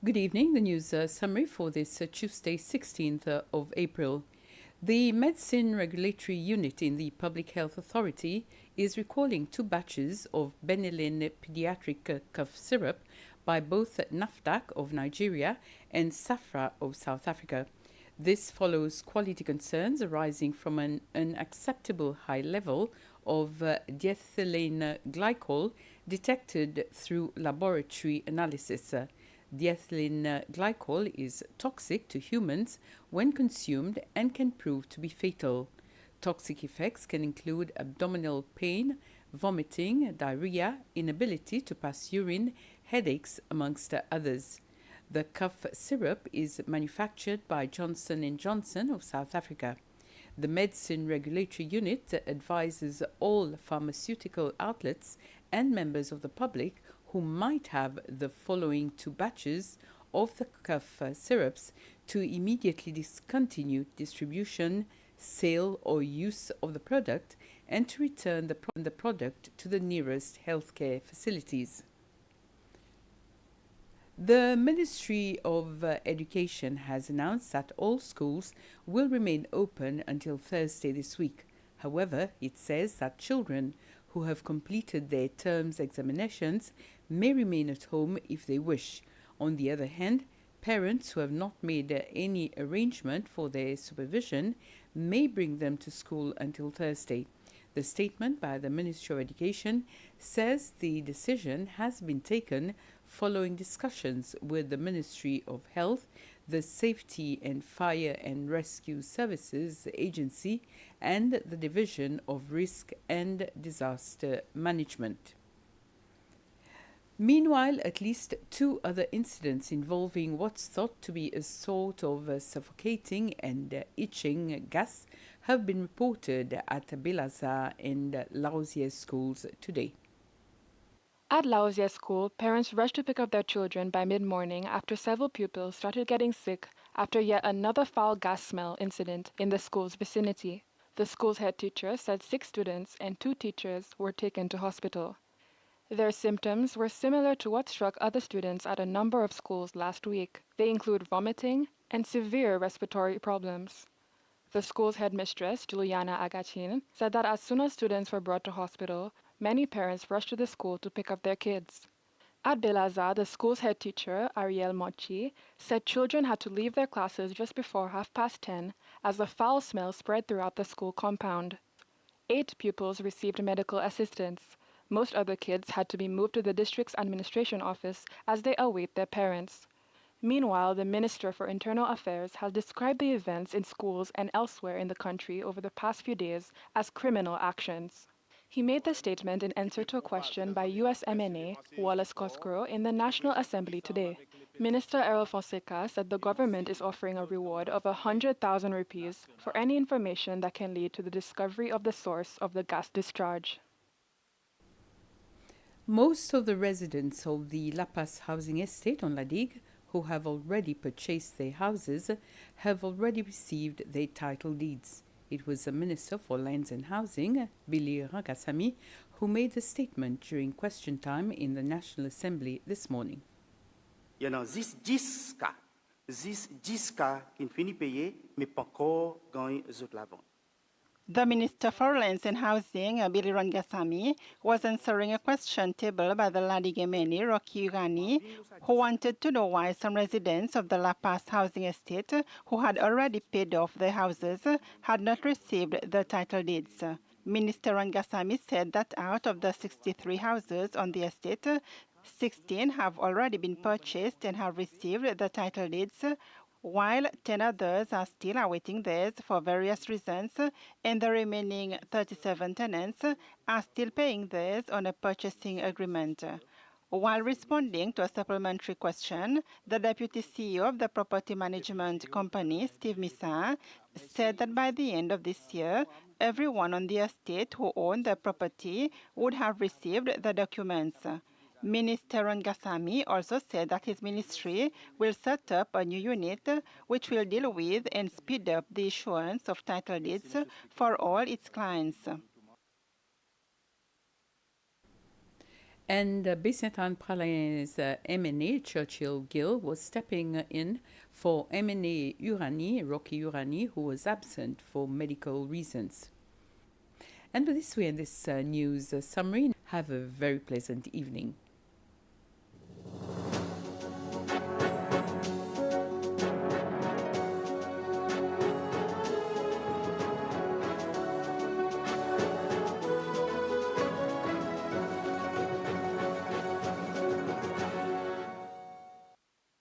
Good evening. The news summary for this Tuesday, 16th of April. The Medicine Regulatory Unit in the Public Health Authority is recalling 2 batches of Benylin pediatric cough syrup by both NAFDAC of Nigeria and SAFRA of South Africa. This follows quality concerns arising from an unacceptable high level of diethylene glycol detected through laboratory analysis. Diethylene glycol is toxic to humans when consumed and can prove to be fatal. Toxic effects can include abdominal pain, vomiting, diarrhea, inability to pass urine, headaches, amongst others. The cough syrup is manufactured by Johnson & Johnson of South Africa. The Medicine Regulatory Unit advises all pharmaceutical outlets and members of the public who might have the following 2 batches of the cough syrups to immediately discontinue distribution, sale, or use of the product and to return the product to the nearest healthcare facilities. The Ministry of Education has announced that all schools will remain open until Thursday this week. However, it says that children who have completed their term's examinations may remain at home if they wish. On the other hand, parents who have not made any arrangement for their supervision may bring them to school until Thursday. The statement by the Ministry of Education says the decision has been taken following discussions with the Ministry of Health, the Safety and Fire and Rescue Services Agency, and the Division of Risk and Disaster Management. Meanwhile, at least 2 other incidents involving what's thought to be a sort of suffocating and itching gas have been reported at Belaza and Lausier schools today. At Lausier School, parents rushed to pick up their children by mid-morning after several pupils started getting sick after yet another foul gas smell incident in the school's vicinity. The school's head teacher said 6 students and 2 teachers were taken to hospital. Their symptoms were similar to what struck other students at a number of schools last week. They include vomiting and severe respiratory problems. The school's headmistress, Juliana Agatin, said that as soon as students were brought to hospital, many parents rushed to the school to pick up their kids. At Belaza, the school's head teacher, Ariel Mochi, said children had to leave their classes just before 10:30 as the foul smell spread throughout the school compound. 8 pupils received medical assistance. Most other kids had to be moved to the district's administration office as they await their parents. Meanwhile, the Minister for Internal Affairs has described the events in schools and elsewhere in the country over the past few days as criminal actions. He made the statement in answer to a question by USMNA Wallace Cosgrove in the National Assembly today. Minister Errol Fonseca said the government is offering a reward of 100,000 rupees for any information that can lead to the discovery of the source of the gas discharge. Most of the residents of the Lapas housing estate on La Digue who have already purchased their houses have already received their title deeds. It was the Minister for Lands and Housing, Billy Rangasamy, who made the statement during question time in the National Assembly this morning. This 10 cas qui finit payé, mais pas encore gagné les autres l'avant. The Minister for Lands and Housing, Billy Rangasamy, was answering a question tabled by the Ladigemeni, Rocky Ugani, who wanted to know why some residents of the La Paz housing estate who had already paid off their houses had not received the title deeds. Minister Rangasamy said that out of the 63 houses on the estate, 16 have already been purchased and have received the title deeds, while 10 others are still awaiting theirs for various reasons, and the remaining 37 tenants are still paying theirs on a purchasing agreement. While responding to a supplementary question, the Deputy CEO of the property management company, Steve Missa, said that by the end of this year, everyone on the estate who owned the property would have received the documents. Minister Rangasamy also said that his ministry will set up a new unit which will deal with and speed up the issuance of title deeds for all its clients. And Baie-Saint-Anne-Pralin's MNA Churchill Gill was stepping in for MNA Urani, Rocky Urani, who was absent for medical reasons. And with this, we end this news summary. Have a very pleasant evening.